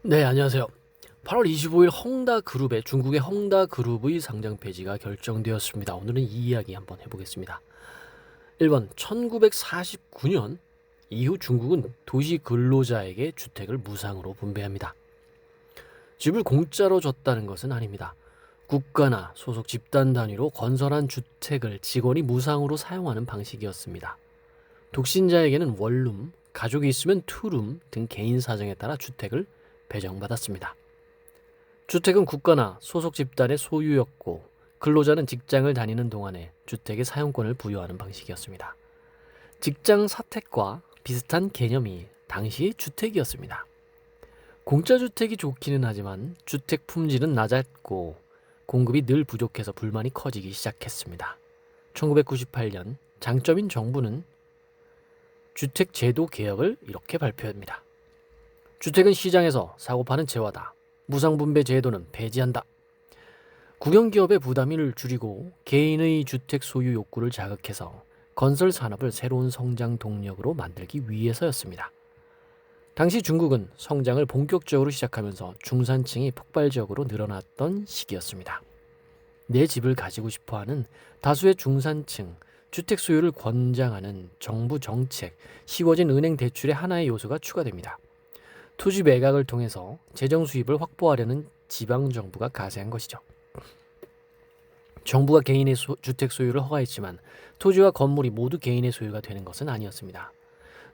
네, 안녕하세요. 8월 25일 헝다그룹의 중국의 헝다그룹의 상장 폐지가 결정되었습니다. 오늘은 이 이야기 한번 해보겠습니다. 1번, 1949년 이후 중국은 도시 근로자에게 주택을 무상으로 분배합니다. 집을 공짜로 줬다는 것은 아닙니다. 국가나 소속 집단 단위로 건설한 주택을 직원이 무상으로 사용하는 방식이었습니다. 독신자에게는 원룸, 가족이 있으면 투룸 등 개인 사정에 따라 주택을 배정받았습니다. 주택은 국가나 소속 집단의 소유였고 근로자는 직장을 다니는 동안에 주택의 사용권을 부여하는 방식이었습니다. 직장 사택과 비슷한 개념이 당시 주택이었습니다. 공짜 주택이 좋기는 하지만 주택 품질은 낮았고 공급이 늘 부족해서 불만이 커지기 시작했습니다. 1998년 장점인 정부는 주택 제도 개혁을 이렇게 발표합니다. 주택은 시장에서 사고파는 재화다. 무상분배 제도는 폐지한다. 국영기업의 부담을 줄이고 개인의 주택 소유 욕구를 자극해서 건설 산업을 새로운 성장 동력으로 만들기 위해서였습니다. 당시 중국은 성장을 본격적으로 시작하면서 중산층이 폭발적으로 늘어났던 시기였습니다. 내 집을 가지고 싶어하는 다수의 중산층, 주택 소유를 권장하는 정부 정책, 쉬워진 은행 대출의 하나의 요소가 추가됩니다. 토지 매각을 통해서 재정 수입을 확보하려는 지방정부가 가세한 것이죠. 정부가 개인의 주택 소유를 허가했지만 토지와 건물이 모두 개인의 소유가 되는 것은 아니었습니다.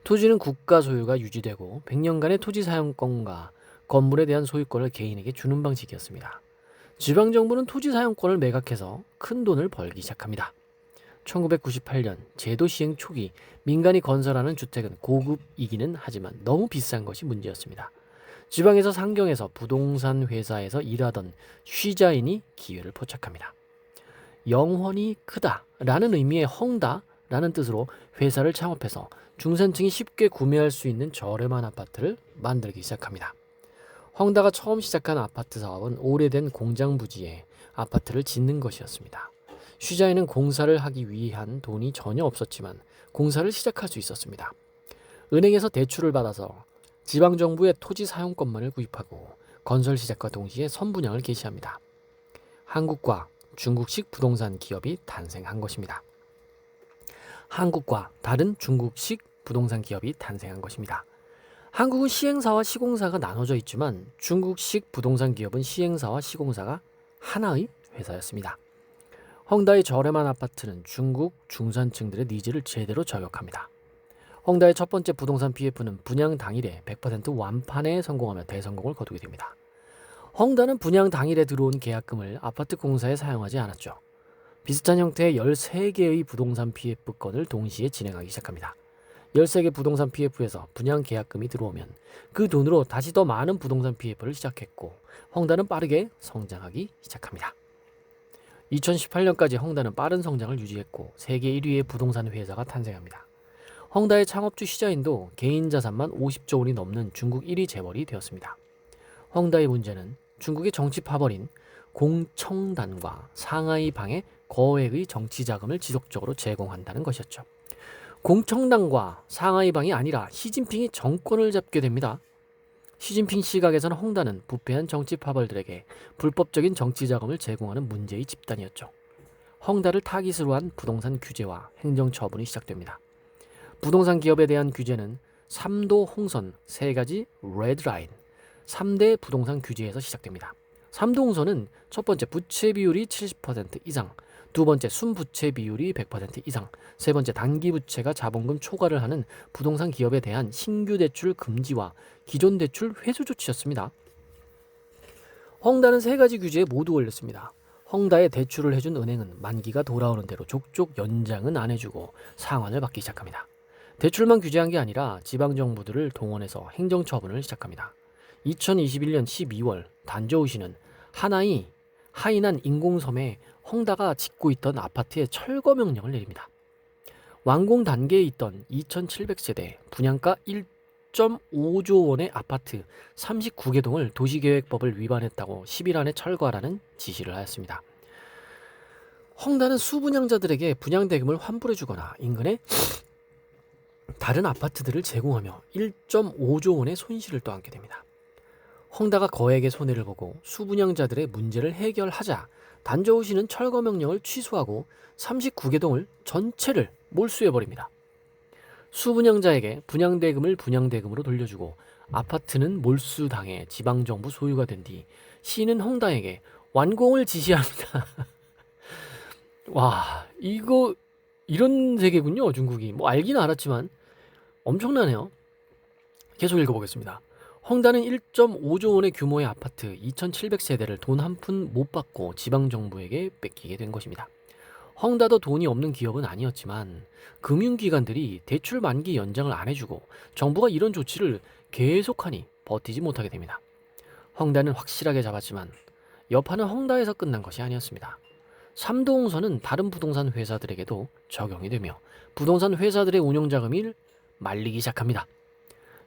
토지는 국가 소유가 유지되고 100년간의 토지 사용권과 건물에 대한 소유권을 개인에게 주는 방식이었습니다. 지방정부는 토지 사용권을 매각해서 큰 돈을 벌기 시작합니다. 1998년 제도 시행 초기 민간이 건설하는 주택은 고급이기는 하지만 너무 비싼 것이 문제였습니다. 지방에서 상경해서 부동산 회사에서 일하던 쉬자인이 기회를 포착합니다. 영혼이 크다라는 의미의 헝다라는 뜻으로 회사를 창업해서 중산층이 쉽게 구매할 수 있는 저렴한 아파트를 만들기 시작합니다. 헝다가 처음 시작한 아파트 사업은 오래된 공장 부지에 아파트를 짓는 것이었습니다. 쉬자인은 공사를 하기 위한 돈이 전혀 없었지만 공사를 시작할 수 있었습니다. 은행에서 대출을 받아서 지방정부의 토지 사용권만을 구입하고 건설 시작과 동시에 선분양을 개시합니다. 한국과 중국식 부동산 기업이 탄생한 것입니다. 한국과 다른 중국식 부동산 기업이 탄생한 것입니다. 한국은 시행사와 시공사가 나눠져 있지만 중국식 부동산 기업은 시행사와 시공사가 하나의 회사였습니다. 헝다의 저렴한 아파트는 중국 중산층들의 니즈를 제대로 저격합니다. 헝다의 첫 번째 부동산 PF는 분양 당일에 100% 완판에 성공하며 대성공을 거두게 됩니다. 헝다는 분양 당일에 들어온 계약금을 아파트 공사에 사용하지 않았죠. 비슷한 형태의 13개의 부동산 PF 건을 동시에 진행하기 시작합니다. 13개 부동산 PF에서 분양 계약금이 들어오면 그 돈으로 다시 더 많은 부동산 PF를 시작했고 헝다는 빠르게 성장하기 시작합니다. 2018년까지 헝다는 빠른 성장을 유지했고 세계 1위의 부동산 회사가 탄생합니다. 헝다의 창업주 시자인도 개인 자산만 50조 원이 넘는 중국 1위 재벌이 되었습니다. 헝다의 문제는 중국의 정치 파벌인 공청단과 상하이방에 거액의 정치 자금을 지속적으로 제공한다는 것이었죠. 공청당과 상하이방이 아니라 시진핑이 정권을 잡게 됩니다. 시진핑 시각에서는 헝다는 부패한 정치 파벌들에게 불법적인 정치 자금을 제공하는 문제의 집단이었죠. 헝다를 타깃으로 한 부동산 규제와 행정 처분이 시작됩니다. 부동산 기업에 대한 규제는 3도 홍선 3가지 레드라인 3대 부동산 규제에서 시작됩니다. 3도 홍선은 첫 번째 부채 비율이 70% 이상, 두 번째 순부채 비율이 100% 이상, 세 번째 단기 부채가 자본금 초과를 하는 부동산 기업에 대한 신규 대출 금지와 기존 대출 회수 조치였습니다. 헝다는 3가지 규제에 모두 걸렸습니다. 헝다에 대출을 해준 은행은 만기가 돌아오는 대로 족족 연장은 안 해주고 상환을 받기 시작합니다. 대출만 규제한 게 아니라 지방정부들을 동원해서 행정처분을 시작합니다. 2021년 12월 단저우시는 하이난 인공섬에 헝다가 짓고 있던 아파트에 철거 명령을 내립니다. 완공 단계에 있던 2,700세대 분양가 1.5조 원의 아파트 39개 동을 도시계획법을 위반했다고 10일 안에 철거하라는 지시를 하였습니다. 헝다는 수분양자들에게 분양대금을 환불해주거나 인근에 다른 아파트들을 제공하며 1.5조 원의 손실을 또 안게 됩니다. 헝다가 거액의 손해를 보고 수분양자들의 문제를 해결하자 단저우시는 철거 명령을 취소하고 39개 동을 전체를 몰수해버립니다. 수분양자에게 분양대금을 분양대금으로 돌려주고 아파트는 몰수당해 지방정부 소유가 된 뒤 시는 헝다에게 완공을 지시합니다. 와, 이거 이런 세계군요. 중국이. 뭐 알기는 알았지만 엄청나네요. 계속 읽어보겠습니다. 헝다는 1.5조 원의 규모의 아파트 2,700세대를 돈 한 푼 못 받고 지방정부에게 뺏기게 된 것입니다. 헝다도 돈이 없는 기업은 아니었지만 금융기관들이 대출 만기 연장을 안 해주고 정부가 이런 조치를 계속하니 버티지 못하게 됩니다. 헝다는 확실하게 잡았지만 여파는 헝다에서 끝난 것이 아니었습니다. 삼도홍선은 다른 부동산 회사들에게도 적용이 되며 부동산 회사들의 운용자금이 말리기 시작합니다.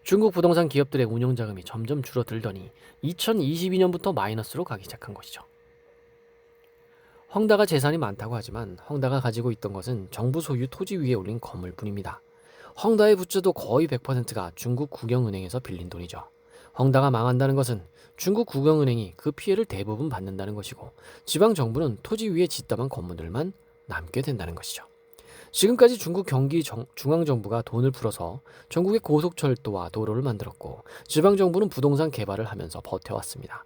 중국 부동산 기업들의 운용자금이 점점 줄어들더니 2022년부터 마이너스로 가기 시작한 것이죠. 헝다가 재산이 많다고 하지만 헝다가 가지고 있던 것은 정부 소유 토지 위에 올린 건물뿐입니다. 헝다의 부채도 거의 100%가 중국 국영은행에서 빌린 돈이죠. 헝다가 망한다는 것은 중국 국영은행이 그 피해를 대부분 받는다는 것이고 지방정부는 토지 위에 짓담한 건물들만 남게 된다는 것이죠. 지금까지 중국 경기 중앙정부가 돈을 풀어서 전국의 고속철도와 도로를 만들었고 지방정부는 부동산 개발을 하면서 버텨왔습니다.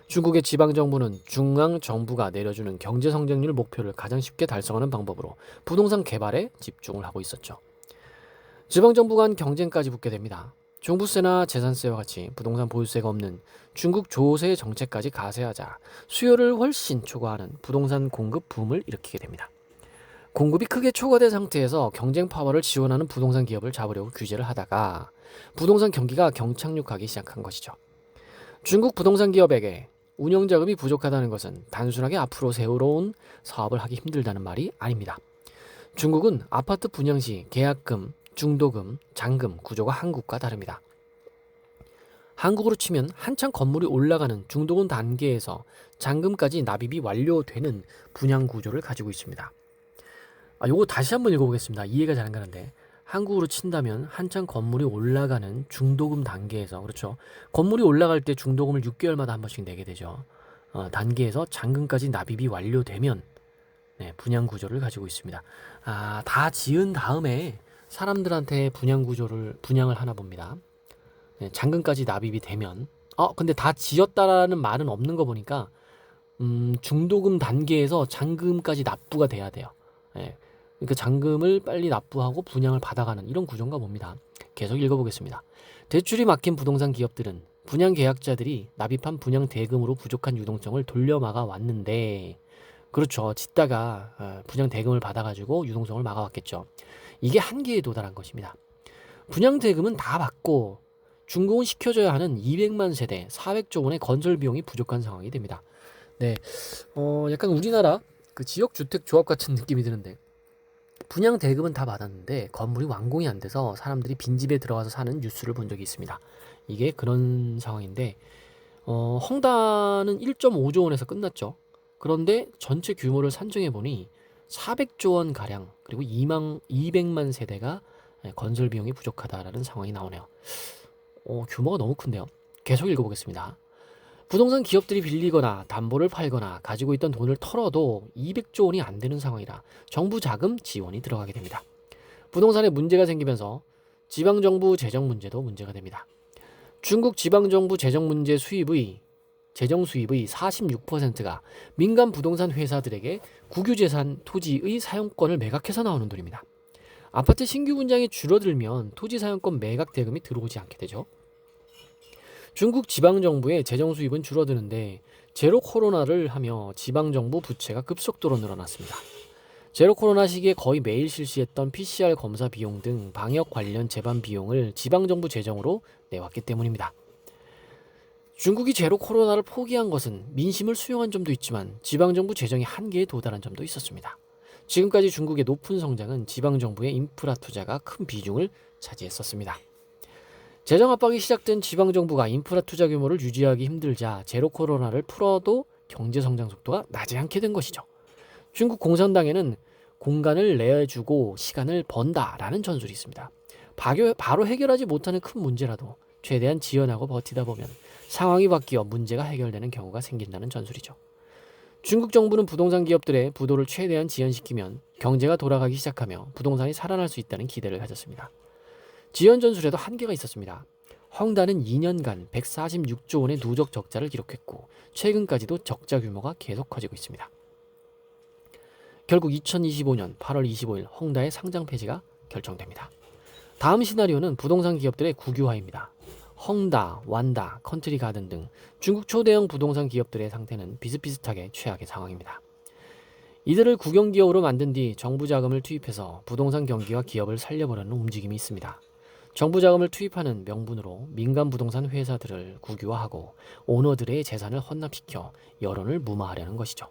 중국의 지방정부는 중앙정부가 내려주는 경제성장률 목표를 가장 쉽게 달성하는 방법으로 부동산 개발에 집중을 하고 있었죠. 지방정부 간 경쟁까지 붙게 됩니다. 종부세나 재산세와 같이 부동산 보유세가 없는 중국 조세 정책까지 가세하자 수요를 훨씬 초과하는 부동산 공급 붐을 일으키게 됩니다. 공급이 크게 초과된 상태에서 경쟁 파워를 지원하는 부동산 기업을 잡으려고 규제를 하다가 부동산 경기가 경착륙하기 시작한 것이죠. 중국 부동산 기업에게 운영자금이 부족하다는 것은 단순하게 앞으로 새로운 사업을 하기 힘들다는 말이 아닙니다. 중국은 아파트 분양 시 계약금, 중도금, 잔금 구조가 한국과 다릅니다. 한국으로 치면 한창 건물이 올라가는 중도금 단계에서 잔금까지 납입이 완료되는 분양 구조를 가지고 있습니다. 요거 다시 한번 읽어보겠습니다. 이해가 잘 안 가는데 한국으로 친다면 한창 건물이 올라가는 중도금 단계에서, 그렇죠, 건물이 올라갈 때 중도금을 6개월마다 한 번씩 내게 되죠. 단계에서 잔금까지 납입이 완료되면 분양 구조를 가지고 있습니다. 다 지은 다음에 사람들한테 분양을 하나 봅니다. 잔금까지 납입이 되면 근데 다 지었다라는 말은 없는 거 보니까 중도금 단계에서 잔금까지 납부가 돼야 돼요. 그러니까 잔금을 빨리 납부하고 분양을 받아가는 이런 구조인가 봅니다. 계속 읽어보겠습니다. 대출이 막힌 부동산 기업들은 분양 계약자들이 납입한 분양 대금으로 부족한 유동성을 돌려막아 왔는데, 그렇죠, 짓다가 분양 대금을 받아가지고 유동성을 막아왔겠죠. 이게 한계에 도달한 것입니다. 분양 대금은 다 받고 준공은 시켜줘야 하는 200만 세대 400조 원의 건설 비용이 부족한 상황이 됩니다. 약간 우리나라 그 지역주택조합 같은 느낌이 드는데, 분양 대금은 다 받았는데 건물이 완공이 안 돼서 사람들이 빈집에 들어가서 사는 뉴스를 본 적이 있습니다. 이게 그런 상황인데, 헝다는 1.5조 원에서 끝났죠. 그런데 전체 규모를 산정해 보니 400조 원 가량, 그리고 200만 세대가 건설 비용이 부족하다라는 상황이 나오네요. 규모가 너무 큰데요. 계속 읽어보겠습니다. 부동산 기업들이 빌리거나 담보를 팔거나 가지고 있던 돈을 털어도 200조 원이 안 되는 상황이라 정부 자금 지원이 들어가게 됩니다. 부동산에 문제가 생기면서 지방정부 재정 문제도 문제가 됩니다. 중국 지방정부 재정 수입의 46%가 민간 부동산 회사들에게 국유재산 토지의 사용권을 매각해서 나오는 돈입니다. 아파트 신규 분양이 줄어들면 토지 사용권 매각 대금이 들어오지 않게 되죠. 중국 지방정부의 재정 수입은 줄어드는데 제로 코로나를 하며 지방정부 부채가 급속도로 늘어났습니다. 제로 코로나 시기에 거의 매일 실시했던 PCR 검사 비용 등 방역 관련 재반 비용을 지방정부 재정으로 내왔기 때문입니다. 중국이 제로 코로나를 포기한 것은 민심을 수용한 점도 있지만 지방정부 재정의 한계에 도달한 점도 있었습니다. 지금까지 중국의 높은 성장은 지방정부의 인프라 투자가 큰 비중을 차지했었습니다. 재정 압박이 시작된 지방정부가 인프라 투자 규모를 유지하기 힘들자 제로 코로나를 풀어도 경제 성장 속도가 나지 않게 된 것이죠. 중국 공산당에는 공간을 내주고 시간을 번다라는 전술이 있습니다. 바로 해결하지 못하는 큰 문제라도 최대한 지연하고 버티다 보면 상황이 바뀌어 문제가 해결되는 경우가 생긴다는 전술이죠. 중국 정부는 부동산 기업들의 부도를 최대한 지연시키면 경제가 돌아가기 시작하며 부동산이 살아날 수 있다는 기대를 가졌습니다. 지연 전술에도 한계가 있었습니다. 헝다는 2년간 146조 원의 누적 적자를 기록했고 최근까지도 적자 규모가 계속 커지고 있습니다. 결국 2025년 8월 25일 헝다의 상장 폐지가 결정됩니다. 다음 시나리오는 부동산 기업들의 국유화입니다. 헝다, 완다, 컨트리 가든 등 중국 초대형 부동산 기업들의 상태는 비슷비슷하게 최악의 상황입니다. 이들을 국영기업으로 만든 뒤 정부 자금을 투입해서 부동산 경기와 기업을 살려보려는 움직임이 있습니다. 정부 자금을 투입하는 명분으로 민간 부동산 회사들을 국유화하고 오너들의 재산을 헌납시켜 여론을 무마하려는 것이죠.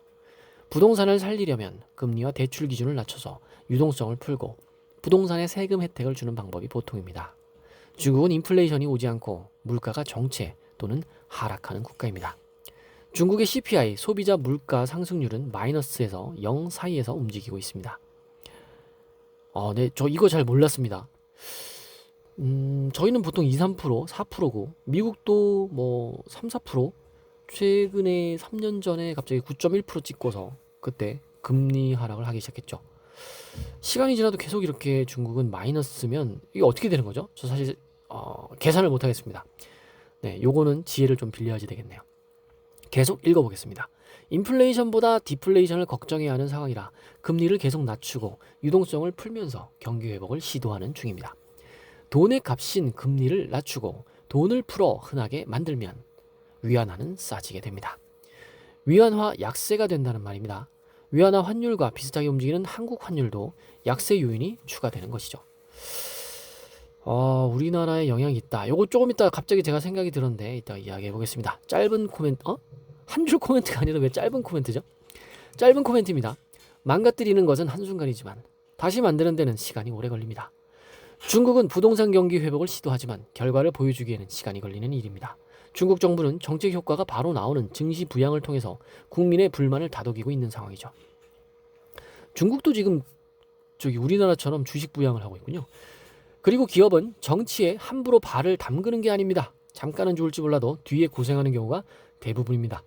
부동산을 살리려면 금리와 대출 기준을 낮춰서 유동성을 풀고 부동산에 세금 혜택을 주는 방법이 보통입니다. 중국은 인플레이션이 오지 않고 물가가 정체 또는 하락하는 국가입니다. 중국의 CPI 소비자 물가 상승률은 마이너스에서 0 사이에서 움직이고 있습니다. 네, 저 이거 잘 몰랐습니다. 저희는 보통 2, 3%, 4%고 미국도 뭐 3, 4%, 최근에 3년 전에 갑자기 9.1% 찍고서 그때 금리 하락을 하기 시작했죠. 시간이 지나도 계속 이렇게 중국은 마이너스면 이게 어떻게 되는 거죠? 저 사실 계산을 못 하겠습니다. 네, 요거는 지혜를 좀 빌려야지 되겠네요. 계속 읽어보겠습니다. 인플레이션보다 디플레이션을 걱정해야 하는 상황이라 금리를 계속 낮추고 유동성을 풀면서 경기 회복을 시도하는 중입니다. 돈의 값인 금리를 낮추고 돈을 풀어 흔하게 만들면 위안화는 싸지게 됩니다. 위안화 약세가 된다는 말입니다. 위안화 환율과 비슷하게 움직이는 한국 환율도 약세 요인이 추가되는 것이죠. 우리나라에 영향이 있다. 요거 조금 이따 갑자기 제가 생각이 들었는데 이따 이야기해 보겠습니다. 짧은 코멘트, 한 줄 코멘트가 아니라 왜 짧은 코멘트죠? 짧은 코멘트입니다. 망가뜨리는 것은 한순간이지만 다시 만드는 데는 시간이 오래 걸립니다. 중국은 부동산 경기 회복을 시도하지만 결과를 보여주기에는 시간이 걸리는 일입니다. 중국 정부는 정책 효과가 바로 나오는 증시 부양을 통해서 국민의 불만을 다독이고 있는 상황이죠. 중국도 지금 우리나라처럼 주식 부양을 하고 있군요. 그리고 기업은 정치에 함부로 발을 담그는 게 아닙니다. 잠깐은 좋을지 몰라도 뒤에 고생하는 경우가 대부분입니다.